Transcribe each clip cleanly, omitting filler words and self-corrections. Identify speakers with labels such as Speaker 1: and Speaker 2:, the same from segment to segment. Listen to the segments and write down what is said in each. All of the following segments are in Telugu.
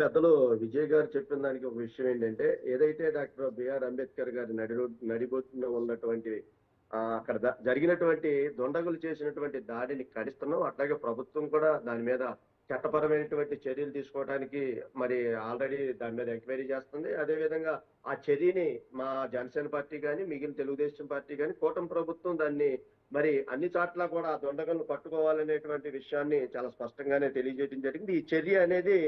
Speaker 1: పెద్దలు విజయ్ గారు చెప్పిన దానికి ఒక విషయం ఏంటంటే, ఏదైతే డాక్టర్ బిఆర్ అంబేద్కర్ గారి నడిబొట్టున ఉన్నటువంటి అక్కడ జరిగినటువంటి దుండగులు చేసినటువంటి దాడిని ఖండిస్తున్నాం. అట్లాగే ప్రభుత్వం కూడా దాని మీద చట్టపరమైనటువంటి చర్యలు తీసుకోవడానికి మరి ఆల్రెడీ దాని మీద ఎంక్వైరీ చేస్తుంది. అదే విధంగా ఆ చర్యని మా జనసేన పార్టీ కానీ, మిగిలిన తెలుగుదేశం పార్టీ కానీ, కూటమి ప్రభుత్వం దాన్ని మరి అన్ని చోట్ల కూడా ఆ దుండగులను పట్టుకోవాలనేటువంటి విషయాన్ని చాలా స్పష్టంగానే తెలియజేయడం జరిగింది. ఈ చర్య అనేది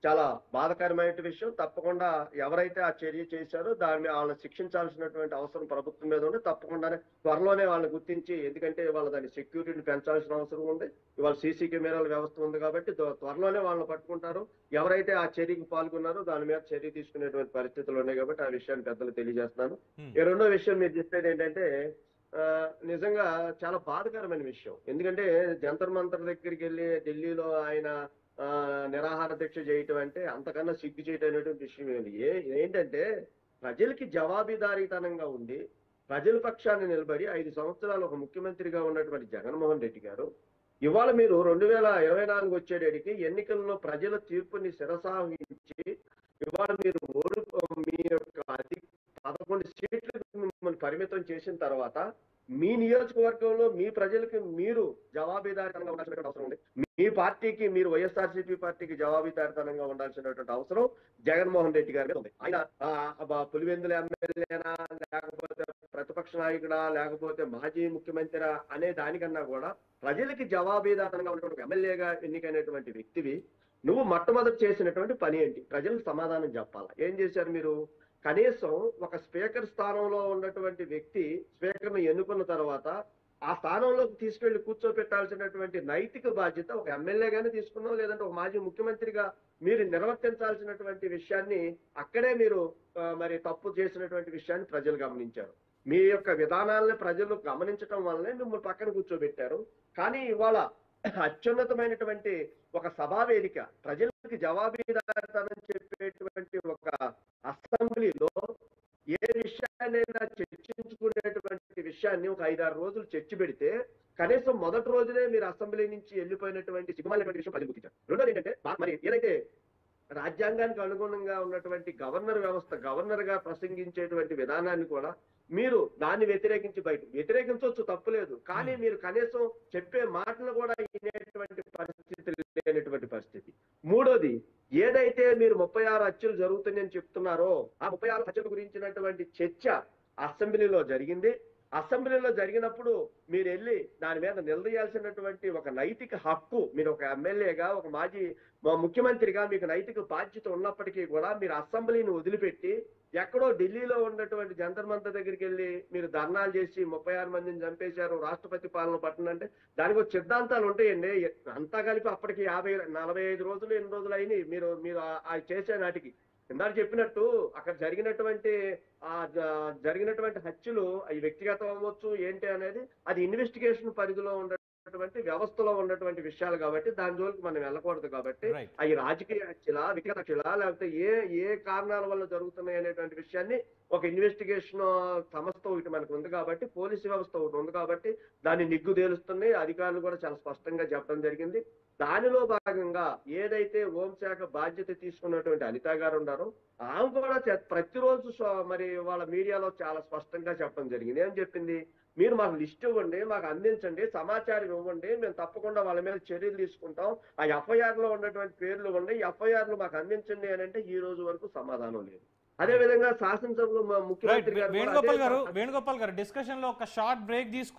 Speaker 1: చాలా బాధాకరమైన విషయం. తప్పకుండా ఎవరైతే ఆ చర్య చేశారో దాని మీద వాళ్ళని శిక్షించాల్సినటువంటి అవసరం ప్రభుత్వం మీద ఉంది. తప్పకుండానే త్వరలోనే వాళ్ళని గుర్తించి, ఎందుకంటే వాళ్ళ దాని సెక్యూరిటీని పెంచాల్సిన అవసరం ఉంది. ఇవాళ సీసీ కెమెరాల వ్యవస్థ ఉంది కాబట్టి త్వరలోనే వాళ్ళని పట్టుకుంటారు. ఎవరైతే ఆ చర్యకు పాల్గొన్నారో దాని మీద చర్య తీసుకునేటువంటి పరిస్థితులు ఉన్నాయి కాబట్టి ఆ విషయాన్ని పెద్దలు తెలియజేస్తున్నాను. ఈ రెండో విషయం మీరు చెప్పేది ఏంటంటే, నిజంగా చాలా బాధాకరమైన విషయం. ఎందుకంటే జంతర్ మంతర్ దగ్గరికి వెళ్ళి ఢిల్లీలో ఆయన నిరాహార దీక్ష చేయటం అంటే అంతకన్నా సిగ్గు చేయటం అనేటువంటి విషయం ఏంటంటే, ప్రజలకి జవాబుదారీతనంగా ఉండి ప్రజల పక్షాన్ని నిలబడి 5 సంవత్సరాలు ఒక ముఖ్యమంత్రిగా ఉన్నటువంటి జగన్మోహన్ రెడ్డి గారు ఇవాళ మీరు 2024 వచ్చేటికి ఎన్నికల్లో ప్రజల తీర్పుని శిరసావహించి ఇవాళ మీరు మీ యొక్క 11 సీట్లకు మిమ్మల్ని పరిమితం చేసిన తర్వాత మీ నియోజకవర్గంలో మీ ప్రజలకి మీరు జవాబుదారితనంగా ఉండాల్సినటువంటి అవసరం ఉంది. మీ పార్టీకి, మీరు వైఎస్ఆర్సీపీ పార్టీకి జవాబుదారితనంగా ఉండాల్సినటువంటి అవసరం జగన్మోహన్ రెడ్డి గారి మీద ఉంది. ఆయన పులివెందుల ఎమ్మెల్యేనా, లేకపోతే ప్రతిపక్ష నాయకుడా, లేకపోతే మాజీ ముఖ్యమంత్రి అనే దానికన్నా కూడా ప్రజలకి జవాబుదారితనంగా ఉన్నటువంటి ఎమ్మెల్యేగా ఎన్నికైనటువంటి వ్యక్తివి నువ్వు మొట్టమొదటి చేసినటువంటి పని ఏంటి? ప్రజలకు సమాధానం చెప్పాలా. ఏం చేశారు మీరు? కనీసం ఒక స్పీకర్ స్థానంలో ఉన్నటువంటి వ్యక్తి స్పీకర్ను ఎన్నుకున్న తర్వాత ఆ స్థానంలోకి తీసుకెళ్లి కూర్చోపెట్టాల్సినటువంటి నైతిక బాధ్యత ఒక ఎమ్మెల్యేగానే తీసుకున్నాం, లేదంటే ఒక మాజీ ముఖ్యమంత్రిగా మీరు నిర్వర్తించాల్సినటువంటి విషయాన్ని అక్కడే మీరు మరి తప్పు చేసినటువంటి విషయాన్ని ప్రజలు గమనించారు. మీ యొక్క విధానాలను ప్రజలు గమనించడం వల్లనే మిమ్మల్ని పక్కన కూర్చోబెట్టారు. కానీ ఇవాళ అత్యున్నతమైనటువంటి ఒక సభా వేదిక, ప్రజలకి జవాబుదారితనం చెప్పేటువంటి ఒక అసెంబ్లీలో ఏ విషయాన్నైనా చర్చించుకునేటువంటి విషయాన్ని ఒక 5-6 రోజులు చర్చ పెడితే కనీసం మొదటి రోజునే మీరు అసెంబ్లీ నుంచి వెళ్ళిపోయినటువంటి సిగ్గుమాలినటువంటి విషయం ప్రజలు గుర్తించారు. రెండోది ఏంటంటే, మరి ఏదైతే రాజ్యాంగానికి అనుగుణంగా ఉన్నటువంటి గవర్నర్ వ్యవస్థ, గవర్నర్ గా ప్రసంగించేటువంటి విధానాన్ని కూడా మీరు దాన్ని వ్యతిరేకించవచ్చు, తప్పులేదు. కానీ మీరు కనీసం చెప్పే మాటలు కూడా వినేటువంటి పరిస్థితి లేనటువంటి పరిస్థితి. మూడోది, ఏదైతే మీరు 36 హత్యలు జరుగుతున్నాయని చెప్తున్నారో ఆ 36 హత్యల గురించినటువంటి చర్చ అసెంబ్లీలో జరిగింది. అసెంబ్లీలో జరిగినప్పుడు మీరు వెళ్ళి దాని మీద నిలదీయాల్సినటువంటి ఒక నైతిక హక్కు, మీరు ఒక ఎమ్మెల్యేగా, ఒక మాజీ ముఖ్యమంత్రిగా మీకు నైతిక బాధ్యత ఉన్నప్పటికీ కూడా మీరు అసెంబ్లీని వదిలిపెట్టి ఎక్కడో ఢిల్లీలో ఉన్నటువంటి జంతర్ మంతర్ దగ్గరికి వెళ్ళి మీరు ధర్నాలు చేసి 36 మందిని చంపేశారు, రాష్ట్రపతి పాలన పట్టనంటే దానికి ఒక సిద్ధాంతాలు ఉంటాయండి. అంతా కలిపి అప్పటికి 45 రోజులు, 8 రోజులు అయినాయి మీరు చేసే నాటికి. ఇందాక చెప్పినట్టు అక్కడ జరిగినటువంటి హత్యలు అవి వ్యక్తిగతం అవ్వచ్చు ఏంటి అనేది అది ఇన్వెస్టిగేషన్ పరిధిలో ఉన్నటువంటి వ్యవస్థలో ఉన్నటువంటి విషయాలు కాబట్టి దాని జోలికి మనం వెళ్ళకూడదు. కాబట్టి అవి రాజకీయ హత్యలా, వ్యక్తిగత హత్యలా, లేకపోతే ఏ కారణాల వల్ల జరుగుతున్నాయి అనేటువంటి విషయాన్ని ఒక ఇన్వెస్టిగేషన్ సంస్థ ఒకటి మనకు ఉంది కాబట్టి, పోలీసు వ్యవస్థ ఒకటి ఉంది కాబట్టి దాన్ని నిగ్గు తేలుస్తున్నాయి. అధికారులు కూడా చాలా స్పష్టంగా చెప్పడం జరిగింది. దానిలో భాగంగా ఏదైతే హోంశాఖ బాధ్యత తీసుకున్నటువంటి అనిత గారు ఉన్నారో ఆమె కూడా ప్రతిరోజు మరి వాళ్ళ మీడియాలో చాలా స్పష్టంగా చెప్పడం జరిగింది. ఏం చెప్పింది? మీరు మాకు లిస్ట్ ఇవ్వండి, మాకు అందించండి, సమాచారం ఇవ్వండి, మేము తప్పకుండా వాళ్ళ మీద చర్యలు తీసుకుంటాం. ఆ ఎఫ్ఐఆర్ లో ఉన్నటువంటి పేర్లు ఇవ్వండి, ఎఫ్ఐఆర్ లు మాకు అందించండి అని అంటే ఈ రోజు వరకు సమాధానం లేదు. అదే విధంగా శాసనసభలో ముఖ్యమంత్రి
Speaker 2: వేణుగోపాల్ గారు డిస్కషన్ లో ఒక షార్ట్ బ్రేక్ తీసుకు